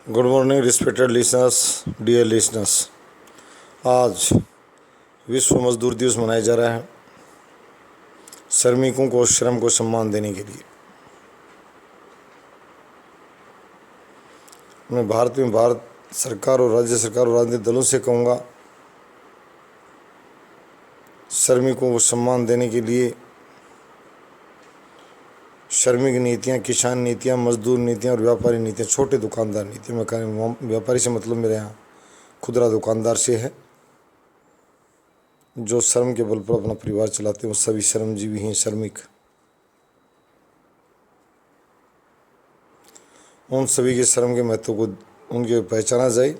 Good morning respected listeners, dear listeners. आज विश्व मजदूर दिवस मनाया जा रहा है श्रमिकों को श्रम को सम्मान देने के लिए। मैं भारत सरकार और राज्य सरकार और राजनीतिक दलों से कहूँगा, श्रमिकों को सम्मान देने के लिए श्रमिक नीतियाँ, किसान नीतियाँ, मजदूर नीतियाँ और व्यापारी नीतियाँ, छोटे दुकानदार नीतियाँ। मैं कह व्यापारी से मतलब मेरे यहाँ खुदरा दुकानदार से है, जो श्रम के बल पर अपना परिवार चलाते हैं। वो सभी श्रमजीवी हैं, श्रमिक। उन सभी के श्रम के महत्व को उनके पहचाना जाए।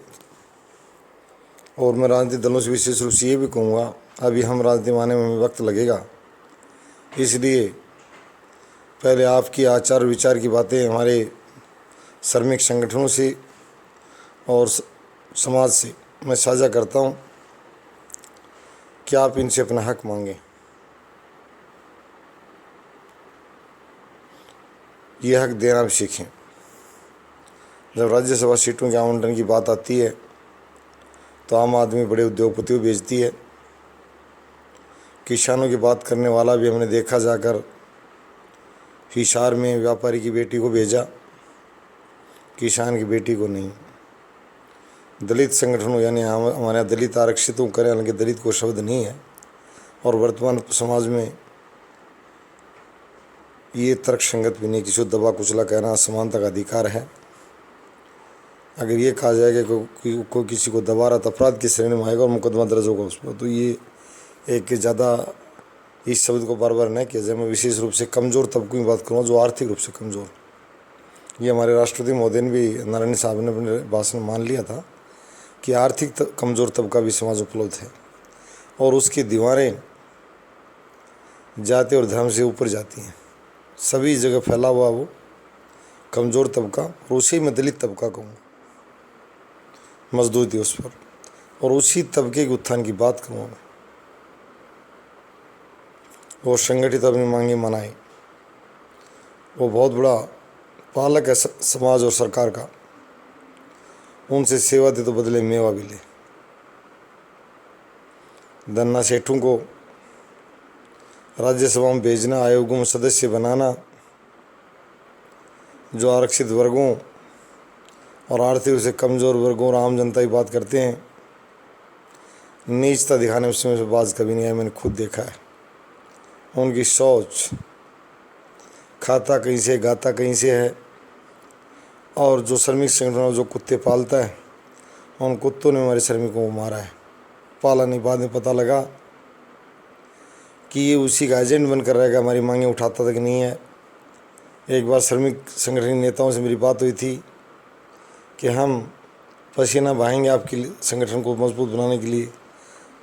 और मैं राजनीतिक दलों से विशेष रूप से ये भी कहूँगा, अभी हम राजनीति में आने में वक्त लगेगा, इसलिए पहले आपकी आचार विचार की बातें हमारे श्रमिक संगठनों से और समाज से मैं साझा करता हूं कि आप इनसे अपना हक मांगें। ये हक देना भी सीखें। जब राज्यसभा सीटों के आवंटन की बात आती है तो आम आदमी बड़े उद्योगपतियों को भेजती है। किसानों की बात करने वाला भी हमने देखा जाकर हिसार में व्यापारी की बेटी को भेजा, किसान की बेटी को नहीं। दलित संगठनों यानी हमारे यहाँ दलित आरक्षितों करें, हालांकि दलित को शब्द नहीं है, और वर्तमान समाज में ये तर्क संगत भी नहीं। किसी को दबा कुचला कहना समानता का अधिकार है। अगर ये कहा जाएगा कि कोई किसी को दबा रहा तो अपराध की श्रेणी में आएगा और मुकदमा दर्ज होगा उस पर, तो ये एक ज़्यादा इस शब्द को बार बार न किया जाए। मैं विशेष रूप से कमज़ोर तबकों की बात करूँगा, जो आर्थिक रूप से कमज़ोर। ये हमारे राष्ट्रपति महोदय ने भी, नारायण साहब ने अपने भाषण में मान लिया था कि आर्थिक कमज़ोर तबका भी समाज उपलब्ध है, और उसकी दीवारें जाति और धर्म से ऊपर जाती हैं। सभी जगह फैला हुआ वो कमज़ोर तबका, और उसी में दलित तबका कहूँगा मजदूर दिवस पर, और उसी तबके के उत्थान की बात करूँगा मैं। वो संगठित अपनी मांगे मनाए। वो बहुत बड़ा पालक है समाज और सरकार का। उनसे सेवा दे तो बदले मेवा भी ले। धन्ना सेठों को राज्यसभा में भेजना, आयोगों में सदस्य बनाना, जो आरक्षित वर्गों और आर्थिक रूप से कमज़ोर वर्गों और आम जनता की बात करते हैं, नीचता दिखाने में उसमें से बाज कभी नहीं आया। मैंने खुद देखा है उनकी सोच। खाता कहीं से, गाता कहीं से है। और जो श्रमिक संगठन जो कुत्ते पालता है, उन कुत्तों ने हमारे श्रमिकों को मारा है, पाला नहीं। बाद में पता लगा कि ये उसी का एजेंट बनकर रहेगा, हमारी मांगें उठाता तक नहीं है। एक बार श्रमिक संगठन नेताओं से मेरी बात हुई थी कि हम पसीना बहाएंगे आपके संगठन को मजबूत बनाने के लिए,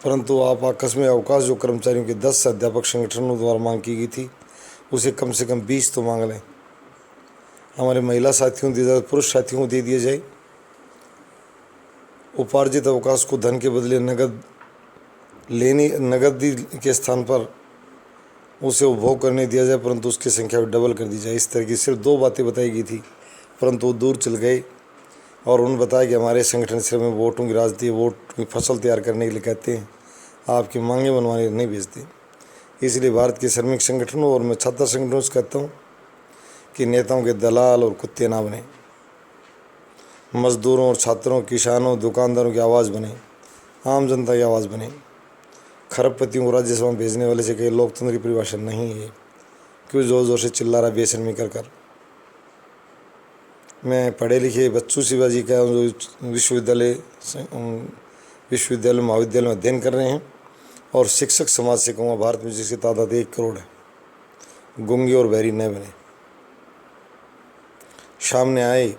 परंतु आप आकस्मिक अवकाश जो कर्मचारियों के 10 अध्यापक संगठनों द्वारा मांग की गई थी, उसे कम से कम 20 तो मांग लें। हमारे महिला साथियों को दिया जाए, पुरुष साथियों को दे दिया जाए। उपार्जित अवकाश को धन के बदले नगदी के स्थान पर उसे उपभोग करने दिया जाए, परंतु उसकी संख्या डबल कर दी जाए। इस तरह की सिर्फ 2 बातें बताई गई थी, परंतु वो दूर चल गए और उन्होंने बताया कि हमारे संगठन सिर्फ में वोटों की राजनीति, वोट की फसल तैयार करने के लिए कहते हैं, आपकी मांगें बनवाने नहीं भेजते। इसलिए भारत के श्रमिक संगठनों और मैं छात्र संगठनों से कहता हूँ कि नेताओं के दलाल और कुत्ते ना बने। मजदूरों और छात्रों, किसानों, दुकानदारों की आवाज़ बने, आम जनता की आवाज़ बने। खरबपतियों को राज्यसभा में भेजने वाले से कहीं लोकतंत्र की परिभाषा नहीं है। क्यों ज़ोर ज़ोर से चिल्ला रहा बेशर्मी कर। मैं पढ़े लिखे बच्चों से बाजी का जो विश्वविद्यालय महाविद्यालय में अध्ययन कर रहे हैं, और शिक्षक समाज से कहूँगा, भारत में जिसकी तादाद 1 करोड़ है, गूंगे और बहरी न बने। सामने आए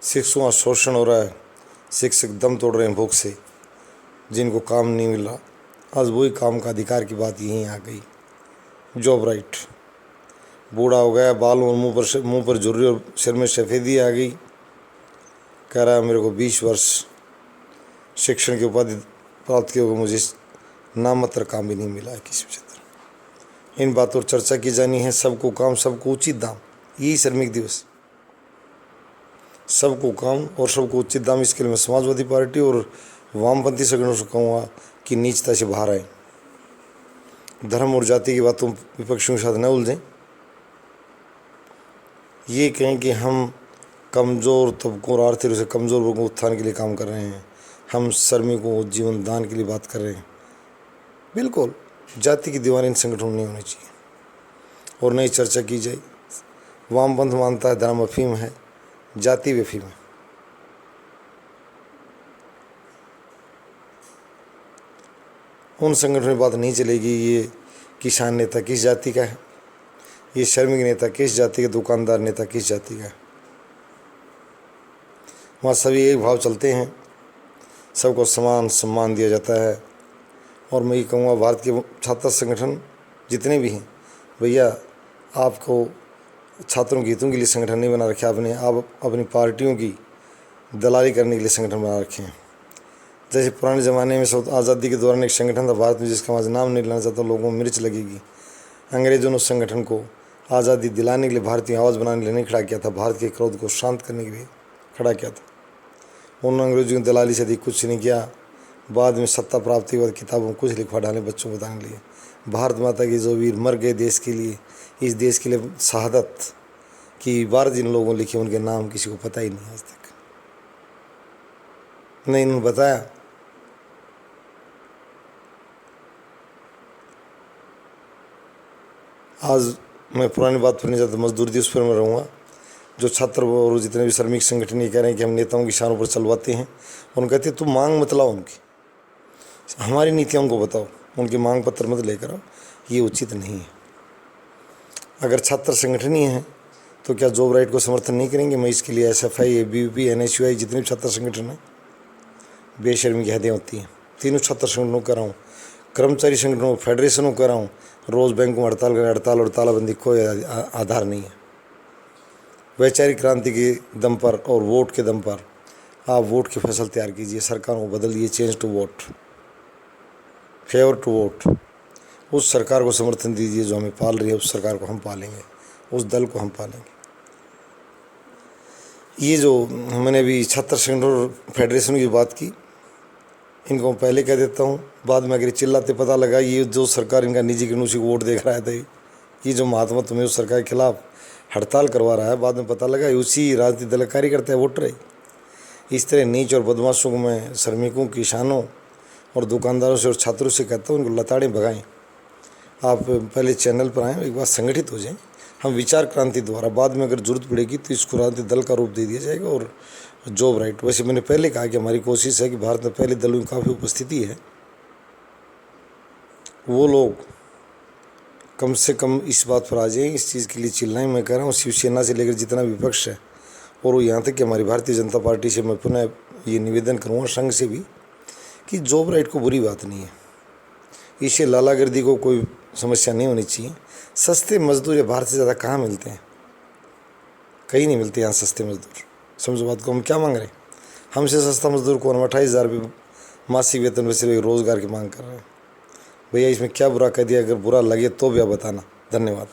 शिक्षकों का शोषण हो रहा है, शिक्षक दम तोड़ रहे हैं भूख से, जिनको काम नहीं मिल रहा। आज वही काम का अधिकार की बात यहीं आ गई। Job right. बूढ़ा हो गया, बाल और मुंह पर झुर्री और सिर में सफ़ेदी आ गई, कह रहा है मेरे को 20 वर्ष शिक्षण की उपाधि प्राप्त किए हुए मुझे नामात्र काम भी नहीं मिला है किसी क्षेत्र। इन बातों पर चर्चा की जानी है। सबको काम, सबको उचित दाम, यही श्रमिक दिवस। सबको काम और सबको उचित दाम, इसके लिए मैं समाजवादी पार्टी और वामपंथी संगठनों से कहूँगा कि नीचता से बाहर आए। धर्म और जाति की बातों विपक्षियों के साथ न उलझें। ये कहें कि हम कमज़ोर तबकों और आर्थिक रूप से कमज़ोर वर्गों के उत्थान के लिए काम कर रहे हैं, हम श्रमिकों जीवन दान के लिए बात कर रहे हैं। बिल्कुल जाति की दीवारें इन संगठनों में नहीं होनी चाहिए और नई चर्चा की जाए। वामपंथ मानता है धर्म अफीम है, जाति भी अफीम है। उन संगठनों में बात नहीं चलेगी ये किसान नेता किस जाति का है, ये श्रमिक नेता किस जाति का, दुकानदार नेता किस जाति का है। वहाँ सभी एक भाव चलते हैं, सबको समान सम्मान दिया जाता है। और मैं ये कहूँगा भारत के छात्र संगठन जितने भी हैं, भैया आपको छात्रों के हितों के लिए संगठन नहीं बना रखे आपने, आप अपनी पार्टियों की दलाली करने के लिए संगठन बना रखे हैं। जैसे पुराने ज़माने में सब आज़ादी के दौरान एक संगठन था भारत में, जिसका आज नाम नहीं लेना चाहता, लोगों को मिर्च लगेगी। अंग्रेज़ों ने उस संगठन को आज़ादी दिलाने के लिए, भारतीय आवाज़ बनाने के लिए नहीं खड़ा किया था, भारत के क्रोध को शांत करने के लिए खड़ा किया था। उन अंग्रेज़ों की दलाली से अधिक कुछ नहीं किया। बाद में सत्ता प्राप्ति के बाद किताबों में कुछ लिखवा डाले बच्चों को बताने के लिए। भारत माता की जो वीर मर गए देश के लिए, इस देश के लिए शहादत की बात जिन लोगों ने लिखी, उनके नाम किसी को पता ही नहीं आज तक। नहीं इन्होंने बताया। आज मैं पुरानी बात पर नहीं जाता, मजदूर दिवस पर मैं रहूँगा। जो छात्र और जितने भी श्रमिक संगठन ये कह रहे हैं कि हम नेताओं की शानों पर चलवाते हैं, उन कहते हैं तुम मांग मत लाओ उनकी, हमारी नीतियों को बताओ, उनके मांग पत्र मत लेकर आओ, ये उचित नहीं है। अगर छात्र संगठन ही हैं तो क्या जॉब राइट को समर्थन नहीं करेंगे? मैं इसके लिए SFI, ABVP, NSUI जितने भी छात्र संगठन हैं, बेशर्मी की हदें होती हैं। तीनों छात्र संगठनों को कर रहा हूँ, कर्मचारी संगठनों फेडरेशनों को कर रहा हूँ। रोज़ बैंकों में हड़ताल करें, हड़ताल और तालाबंदी कोई आधार नहीं है। वैचारिक क्रांति के दम पर और वोट के दम पर आप वोट की फसल तैयार कीजिए, सरकारों को बदलिए, change to vote, favour to vote. उस सरकार को समर्थन दीजिए जो हमें पाल रही है, उस सरकार को हम पालेंगे, उस दल को हम पालेंगे। ये जो मैंने अभी छात्र संगठन और फेडरेशन की बात की, इनको पहले कह देता हूँ, बाद में अगर चिल्लाते पता लगा ये जो सरकार इनका निजीकरण उसी को वोट देख रहा है, ये जो महात्मा तुम्हें उस सरकार के खिलाफ हड़ताल करवा रहा है, बाद में पता लगा उसी राजनीतिक दल का कार्यकर्ता है, वोटर है। इस तरह नीच और बदमाशों को मैं श्रमिकों, किसानों और दुकानदारों से और छात्रों से कहता हूँ, उनको लताड़े भगाएं। आप पहले चैनल पर आएँ, एक बार संगठित हो जाएं। हम विचार क्रांति द्वारा बाद में अगर जरूरत पड़ेगी तो इसको राजनीतिक दल का रूप दे दिया जाएगा। और जॉब राइट, वैसे मैंने पहले कहा कि हमारी कोशिश है कि भारत में पहले दलों की काफ़ी उपस्थिति है, वो लोग कम से कम इस बात पर आ जाएं, इस चीज़ के लिए चिल्लाएं। मैं कह रहा हूँ शिवसेना से लेकर जितना विपक्ष है, और वो यहाँ तक कि हमारी भारतीय जनता पार्टी से मैं पुनः ये निवेदन करूँगा, संघ से भी, कि जॉब राइट को बुरी बात नहीं है, इससे लालागिरी को कोई समस्या नहीं होनी चाहिए। सस्ते मजदूर ये भारत से ज़्यादा कहाँ मिलते हैं? कहीं नहीं मिलते यहाँ सस्ते मजदूर। समझो बात को, हम क्या मांग रहे हैं? हमसे सस्ता मजदूर कौन? 28,000 रुपये मासिक वेतन में सिर्फ रोज़गार की मांग कर रहे हैं। भैया इसमें क्या बुरा कह दिया? अगर बुरा लगे तो भी आप बताना। धन्यवाद।